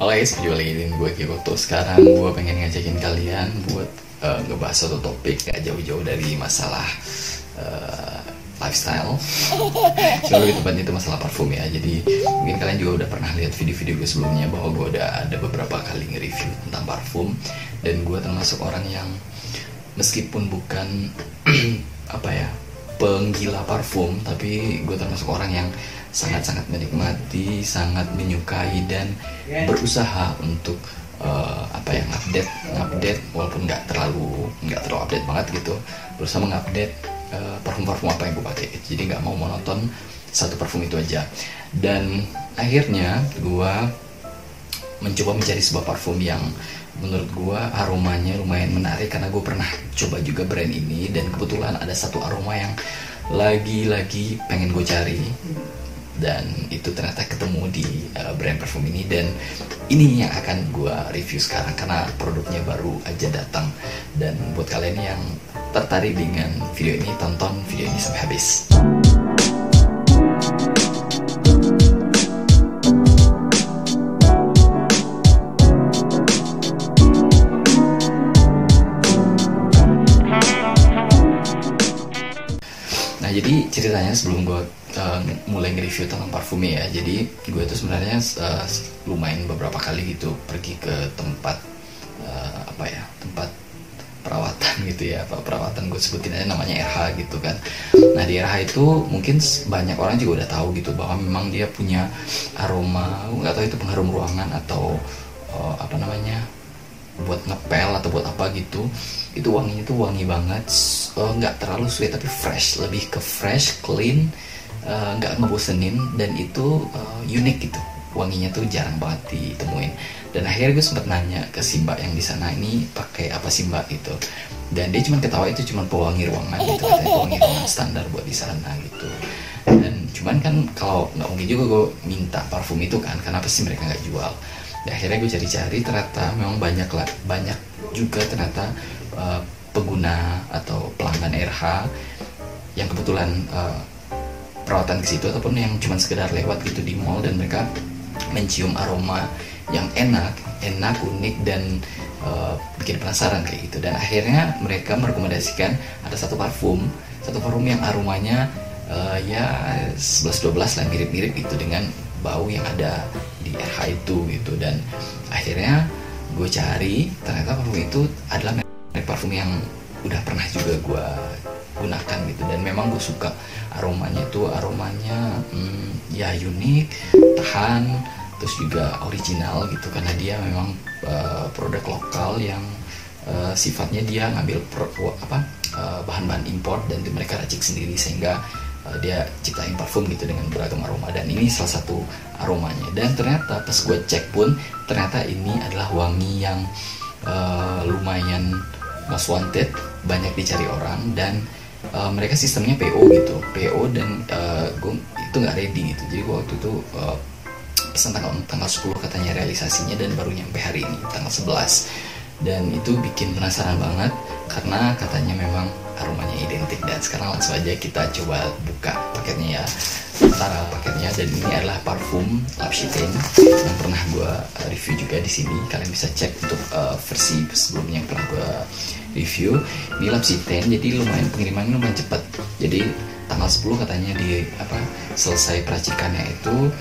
Halo guys, berjumpa lagi dengan gue Kikoto. Sekarang gue pengen ngajakin kalian buat ngebahas suatu topik gak jauh-jauh dari masalah lifestyle. Cuma lebih tepatnya itu masalah parfum ya. Jadi mungkin kalian juga udah pernah lihat video-video gue sebelumnya bahwa gue udah ada beberapa kali nge-review tentang parfum. Dan gue termasuk orang yang meskipun bukan penggila parfum, tapi gue termasuk orang yang sangat-sangat menikmati, sangat menyukai dan berusaha untuk ngupdate walaupun nggak terlalu update banget gitu, berusaha mengupdate parfum-parfum apa yang gue pakai. Jadi nggak mau monoton satu parfum itu aja. Dan akhirnya gue mencoba mencari sebuah parfum yang menurut gue aromanya lumayan menarik, karena gue pernah coba juga brand ini dan kebetulan ada satu aroma yang lagi pengen gue cari, dan itu ternyata ketemu di brand parfum ini, dan ini yang akan gue review sekarang karena produknya baru aja datang. Dan buat kalian yang tertarik dengan video ini, tonton video ini sampai habis. Nah, jadi ceritanya sebelum gue mulai nge-review tentang parfumnya ya, jadi gue itu sebenarnya lumayan beberapa kali gitu pergi ke tempat tempat perawatan gitu ya, perawatan gue sebutin aja namanya RH gitu kan. Nah, di RH itu mungkin banyak orang juga udah tahu gitu bahwa memang dia punya aroma, nggak tahu itu pengharum ruangan atau buat ngepel atau buat apa gitu. Itu wanginya tuh wangi banget, nggak terlalu sweet tapi fresh, lebih ke fresh, clean, nggak ngebosenin, dan itu unik gitu. Wanginya tuh jarang banget ditemuin. Dan akhirnya gue sempet nanya ke si mbak yang di sana, ini pakai apa sih mbak gitu. Dan dia cuma ketawa itu cuma pewangi ruangan gitu, katanya pewangi ruangan standar buat di sana gitu. Dan cuman kan kalau nggak mungkin juga gue minta parfum itu kan, karena pasti mereka nggak jual. Dan akhirnya gue cari-cari, ternyata memang banyak juga ternyata pengguna atau pelanggan RH yang kebetulan perawatan ke situ ataupun yang cuma sekedar lewat gitu di mall, dan mereka mencium aroma yang enak, unik, dan bikin penasaran kayak gitu. Dan akhirnya mereka merekomendasikan ada satu parfum yang aromanya 11-12 lah, mirip-mirip gitu dengan bau yang ada di RH itu gitu. Dan akhirnya gue cari, ternyata parfum itu adalah merek parfum yang udah pernah juga gue gunakan gitu, dan memang gue suka aromanya unik, tahan, terus juga original gitu, karena dia memang produk lokal yang sifatnya dia ngambil bahan-bahan import dan mereka racik sendiri, sehingga dia ciptain parfum gitu dengan beragam aroma. Dan ini salah satu aromanya, dan ternyata pas gue cek pun ternyata ini adalah wangi yang lumayan most wanted, banyak dicari orang, dan mereka sistemnya PO gitu, dan gue itu nggak ready gitu. Jadi gue waktu itu pesan tanggal 10 katanya realisasinya, dan baru nyampe hari ini tanggal 11. Dan itu bikin penasaran banget karena katanya memang aromanya identik. Dan sekarang langsung aja kita coba buka paketnya ya, antara paketnya. Dan ini adalah parfum L'Occitane yang pernah gue review juga di sini. Kalian bisa cek untuk versi sebelumnya yang pernah gue review. Ini L'Occitane, jadi pengirimannya lumayan cepat. Jadi tanggal 10 katanya selesai peracikannya itu,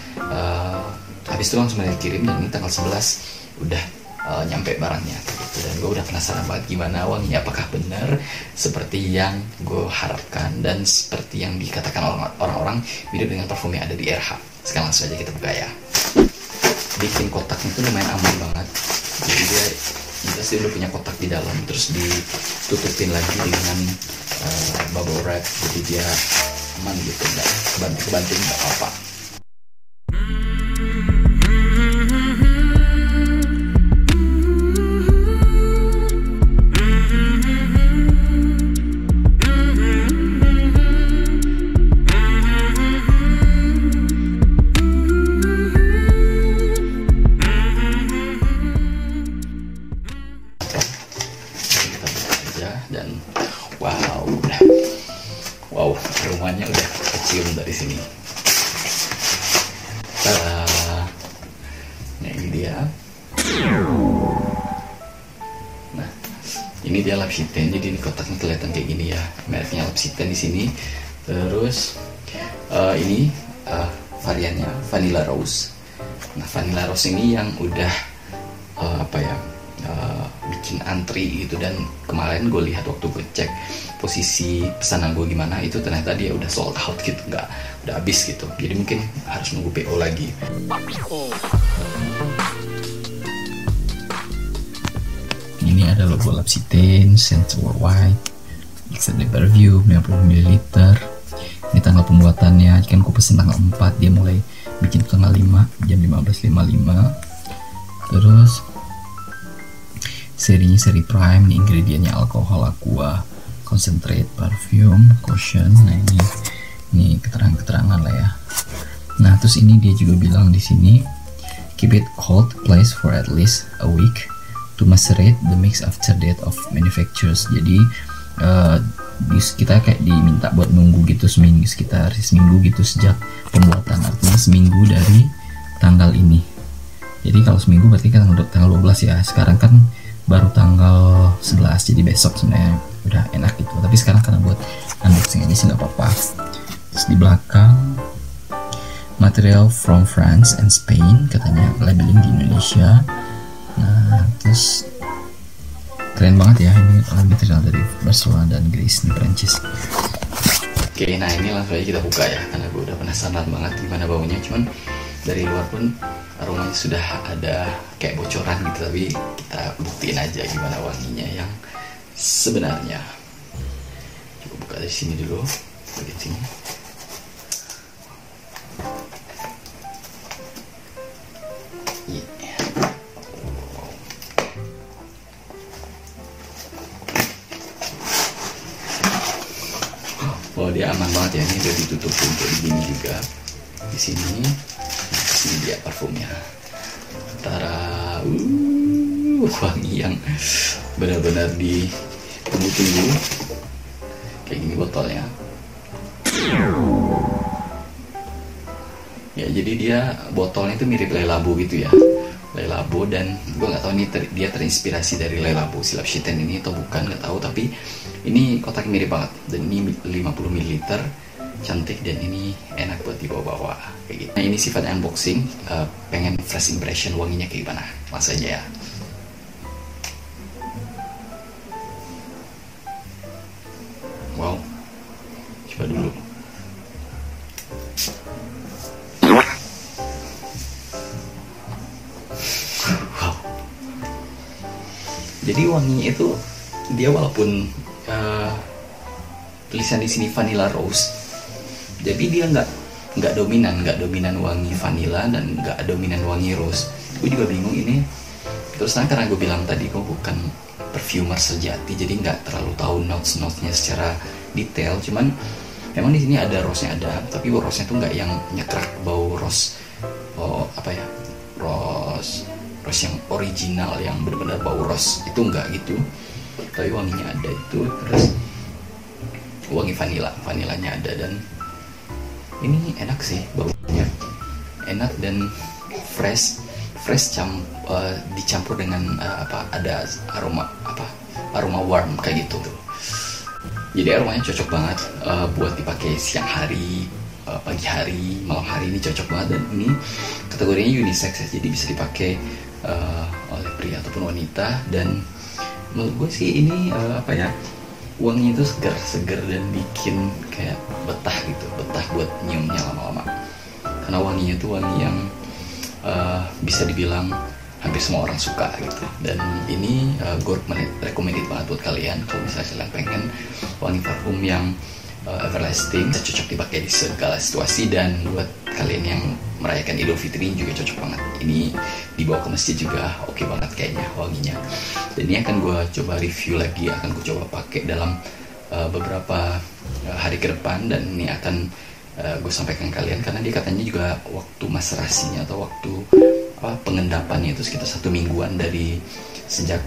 habis itu langsung dikirim, dan ini tanggal 11 udah nyampe barangnya gitu. Dan gue udah penasaran banget gimana wanginya, apakah benar seperti yang gue harapkan dan seperti yang dikatakan orang-orang mirip dengan parfum yang ada di RH. Sekarang langsung aja kita buka ya. Bikin kotaknya itu lumayan aman banget, jadi dia udah punya kotak di dalam, terus ditutupin lagi dengan bubble wrap, jadi dia aman gitu, nggak kebanting nggak apa-apa. Dan wow, aromanya udah kecium dari sini. Nah, ini dia. Nah, ini dia L'Occitane, jadi ini kotaknya kelihatan kayak gini ya, mereknya L'Occitane di sini. Terus ini variannya Vanilla Rose. Nah, Vanilla Rose ini yang udah bikin antri gitu, dan kemarin gue lihat waktu gue cek posisi pesanan gue gimana, itu ternyata dia udah sold out gitu, udah habis gitu, jadi mungkin harus nunggu PO lagi. Ini ada logo L'Occitane, Central White, extended review 50 ml. Ini tanggal pembuatannya, kan gue pesen tanggal 4, dia mulai bikin tanggal 5 jam 15.55. Terus serinya seri prime, nih ingredientnya alkohol, aqua, concentrate, parfum, caution. Nah ini keterangan lah ya. Nah terus ini dia juga bilang di sini, keep it cold place for at least a week to macerate the mix after date of manufacturers. Jadi kita kayak diminta buat nunggu gitu sekitar seminggu gitu sejak pembuatan, artinya seminggu dari tanggal ini. Jadi kalau seminggu berarti kan tanggal 12 ya, sekarang kan baru tanggal 11, jadi besok sebenarnya udah enak gitu, tapi sekarang karena buat unboxing aja sih nggak apa-apa. Terus di belakang, material from France and Spain, katanya labeling di Indonesia. Nah terus keren banget ya, ini material dari Barcelona dan Greece di Prancis. Oke, nah ini langsung aja kita buka ya, karena gue udah penasaran banget gimana baunya. Cuman dari luar pun aromanya sudah ada kayak bocoran gitu, tapi kita buktiin aja gimana wanginya yang sebenarnya. Coba buka dari sini dulu, bagian sini. Oh, dia aman banget ya, ini udah ditutup untuk begini juga di sini. Ini dia parfumnya, antara wangi yang benar-benar ditunggu-tunggu. Kayak gini botolnya ya, jadi dia botolnya itu mirip Le Labo gitu ya, Le Labo. Dan gue nggak tahu ini dia terinspirasi dari Le Labo si L'Occitane ini atau bukan, nggak tahu, tapi ini kotaknya mirip banget. Dan ini 50 ml, cantik, dan ini enak buat dibawa-bawa kayak gitu. Nah ini sifatnya unboxing, pengen first impression wanginya kayak gimana, langsung aja ya. Wow, coba dulu. Wow, jadi wanginya itu dia walaupun tulisan di sini Vanilla Rose, jadi dia nggak dominan wangi vanilla dan nggak dominan wangi rose. Gue juga bingung ini. Terus karena gue bilang tadi gue bukan perfumer sejati, jadi nggak terlalu tahu notes-notesnya secara detail. Cuman memang di sini ada rose-nya ada, tapi rose-nya tuh nggak yang nyekrak bau rose, rose yang original yang benar-benar bau rose itu nggak gitu. Tapi wanginya ada itu, terus wangi vanilanya ada, dan ini enak sih, baunya enak dan fresh dicampur dengan ada aroma warm kayak gitu tuh. Jadi aromanya cocok banget buat dipakai siang hari, pagi hari, malam hari, ini cocok banget. Dan ini kategorinya unisex ya, jadi bisa dipakai oleh pria ataupun wanita. Dan menurut gue sih ini wangi itu seger dan bikin kayak betah buat nyiumnya lama-lama, karena wanginya itu wangi yang bisa dibilang hampir semua orang suka gitu. Dan ini gue recommended banget buat kalian kalau misalnya kalian pengen wangi parfum yang everlasting, cocok dipakai di segala situasi. Dan buat kalian yang merayakan Idul Fitri juga cocok banget. Ini dibawa ke masjid juga oke banget kayaknya wanginya. Dan ini akan gue coba review lagi, akan gue coba pakai dalam beberapa hari ke depan. Dan ini akan gue sampaikan kalian, karena dia katanya juga waktu maserasinya atau waktu pengendapannya itu sekitar 1 mingguan dari sejak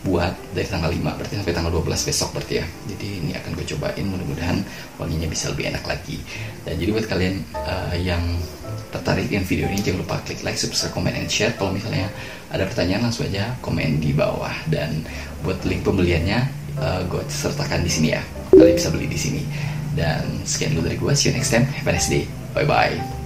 buat dari tanggal 5 berarti sampai tanggal 12 besok berarti ya. Jadi ini akan gue cobain, mudah-mudahan wanginya bisa lebih enak lagi. Dan jadi buat kalian yang tertarik dengan video ini, jangan lupa klik like, subscribe, comment, and share. Kalau misalnya ada pertanyaan langsung aja komen di bawah, dan buat link pembeliannya gue sertakan di sini ya, kalian bisa beli di sini. Dan sekian dulu dari gue, see you next time, have a nice day, bye bye.